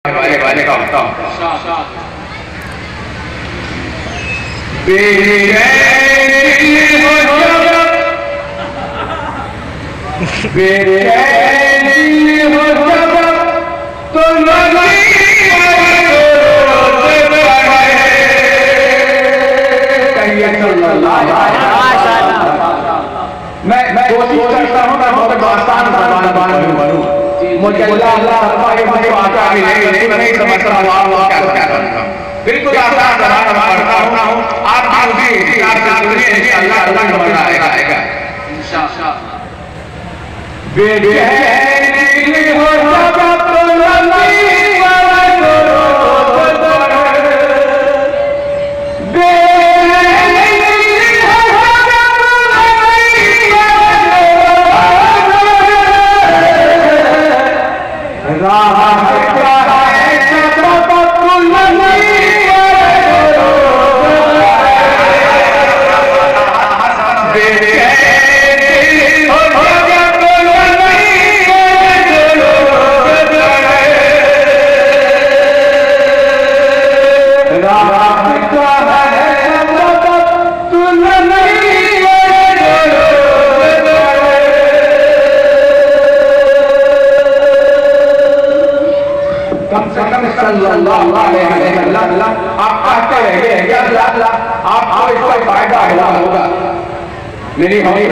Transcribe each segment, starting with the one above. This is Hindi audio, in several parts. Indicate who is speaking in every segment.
Speaker 1: वाले का होता हूँ। मैं कोशिश करता हूँ मैं बहुत आसान जबान में बोलूं। मुझे अल्लाह आता भी नहीं समझता हूँ आप क्या करता हूँ। बिल्कुल आसान जबान पढ़ता हूँ। आप भी इंतजार से सुनिए इंशाअल्लाह अल्लाह समझ आएगा इंशाअल्लाह। बेचैनी हो जब तो आप कहते रहिए आपको इसका फायदा होगा। मेरी होगी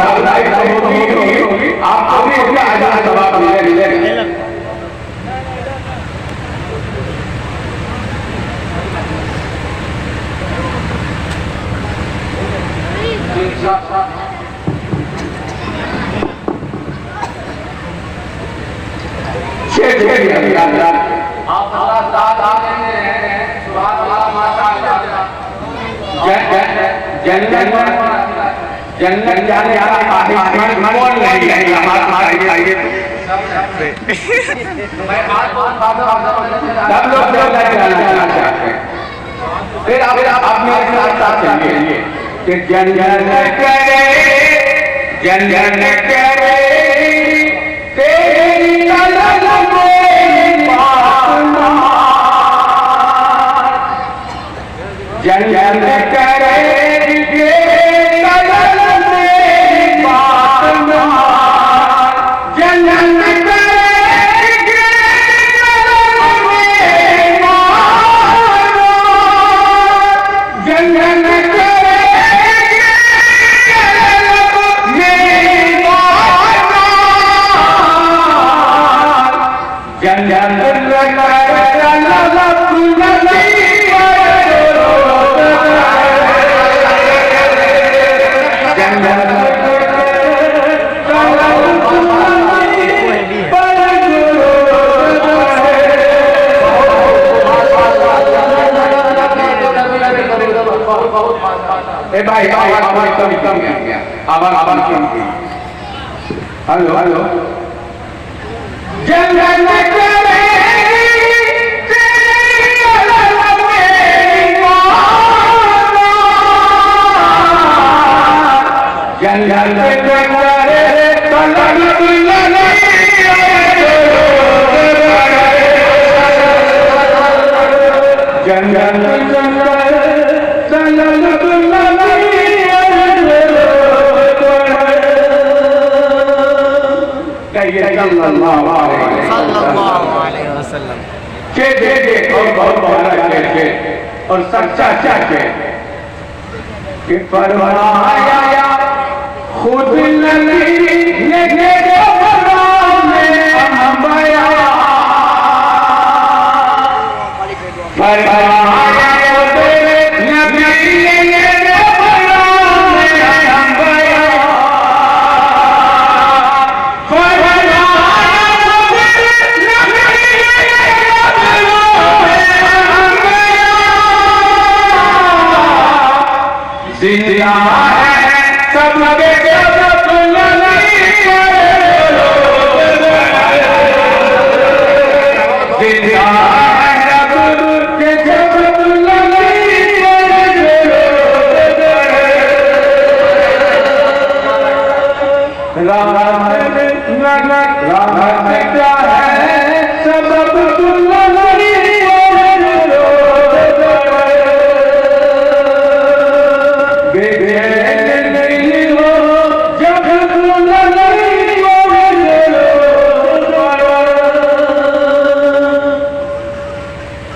Speaker 1: आपको भी इसका अजर सवाब मिलेगा। आप अल्लाह ताला ने सुभान अल्लाह माशाअल्लाह जन्नत जाने वाला कौन नहीं है हमारे आइए मैं बात सब लोग जाना चाहते हैं। फिर आप मेरे साथ चलिए कि जन्नत करे तेरी तलब जन्नत करे भाई आवाज कम गया आवाज कम गया। हेलो जन्नत करे और सच्चा कि फरमाया खुद नबी ने जिंदा है सब राम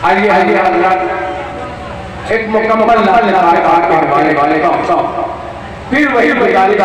Speaker 1: आइए एक मुकम्मल वाले का फिर वही गाली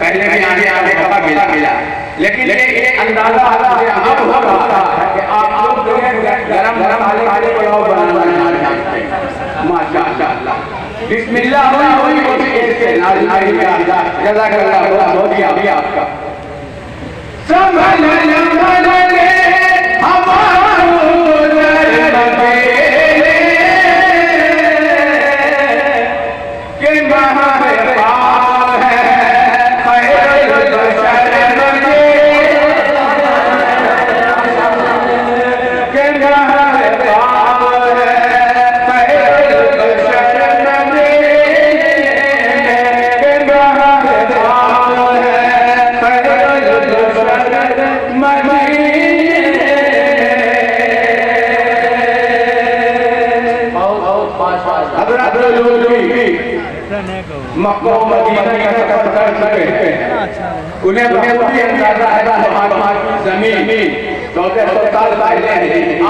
Speaker 1: पहले भी आने का मिला लेकिन ये अंदाजा अब हो रहा है कि आप लोग जो है गरम खाने पुलाव बनाना जानते हैं। माशाअल्लाह बिस्मिल्लाह हुई होती ऐसे नारी का जज़ाकल्लाह बहुत ही आपका मक्का मदीना का सफर कर चुके हैं। उन्हें भी अंदाजा है हमारी जमीन 1400 साल पहले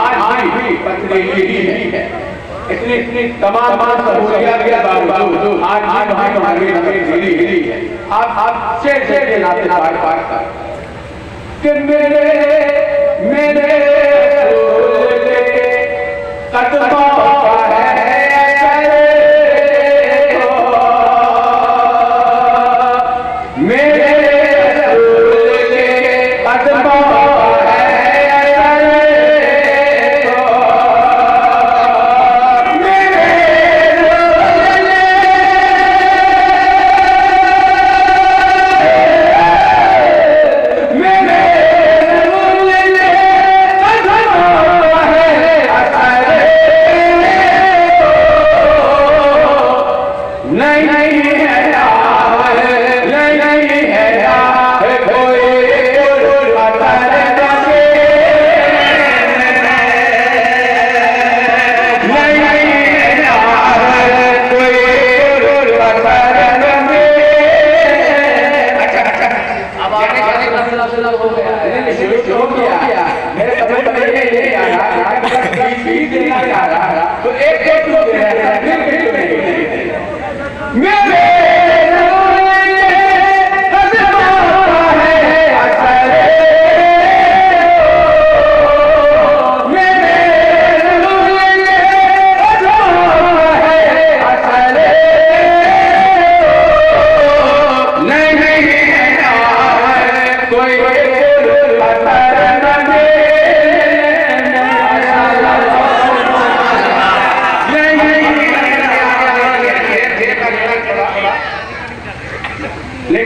Speaker 1: आज भी पथरीली है। इतनी तमाम सहूलियत के बावजूद आज हमारी जमीन हिली है। आप शेर के नाते पाठ कर कि मेरे कदमों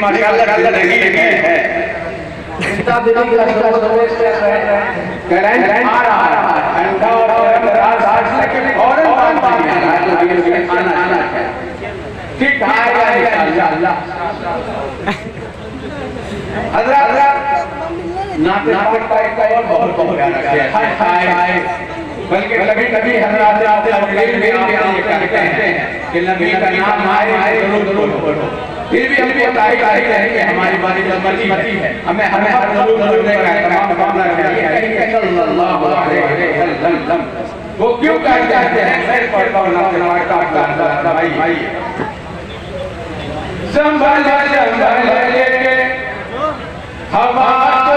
Speaker 1: माशाअल्लाह लगी है इतना दिन का सर्विस करंट आ रहा है ठंडा और गरम रात लेकिन और पानी आ रहा है तो ये खाना आना है ठीक है इंशाअल्लाह नाते का एक और बहुत बहुत प्यारा है। बल्कि कभी कभी हजरत तकरीर में ये कहते हैं कि नबी का नाम आए जरूर पढ़ो। फिर भी हमको तारीफ है कि हमारी बारी मर्जी है, हमें हर जरूर पढ़ने का तमाम करना चाहिए सल्लल्लाहु अलैहि वसल्लम। वो क्यों कहते हैं? मैं पढ़ता हूं नाम का भाई संभल संभल लेके हवा तो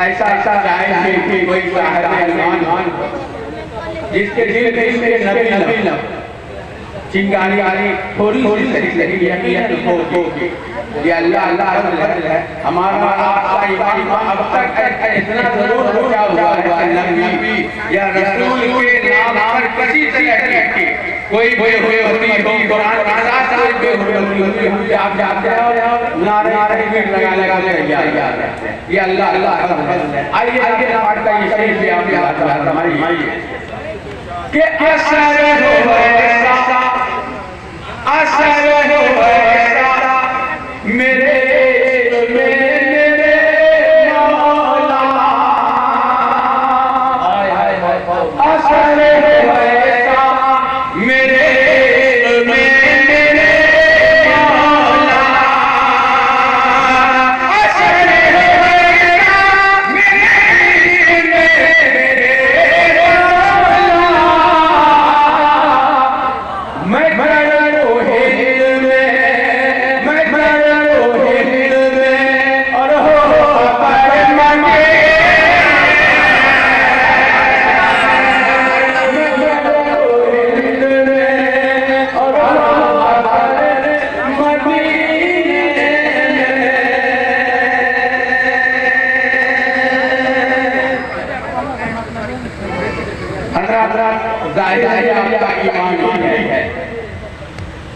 Speaker 1: ऐसा चाहे कि कोई साहिब जिसके दिल में इसके नबी न चिंगारी थोड़ी सही हो ये अल्लाह है। हमारा आपका ईमान अब तक इतना जरूर क्या हुआ है नबी या रसूल के नाम पर किसी तरह की कोई भी हुए होती हो कुरान के साथ साथ भी हुए होती आप जानते हो नारे लगा ये अल्लाह है। आइए आगे पाठ का ये सही से आप याद फरमाइए कि असर हो ऐसा मेरे मौला असर हो ऐसा मेरे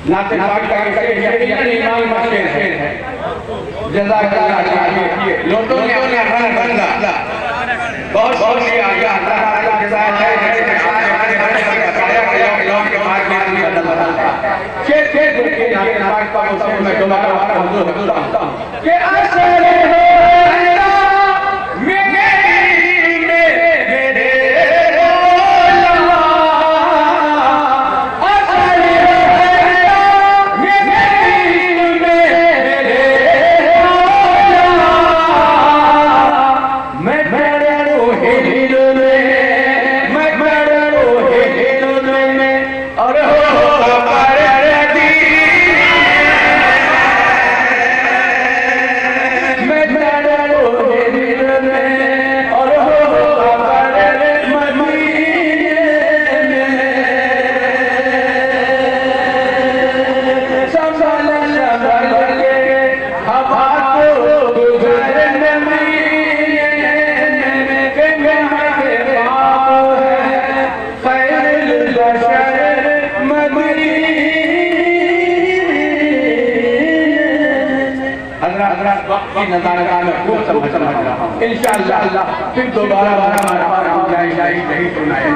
Speaker 1: नाते पाक का ईमान मशहूर है। जज़ाकल्लाह चाहिए लोटो ने अपना बंदा बहुत से आगे अल्लाह ताला के साथ है जैसे बताया गया कि लोग के पास में बदलता के देखिए नाते पाक का मौसम में दोबारा हुजूर होता हूं कि असर हो वक्त की नज़ाकत में खूब समझ रहा हूँ। इंशाअल्लाह फिर दोबारा हमारा नहीं सुनाया।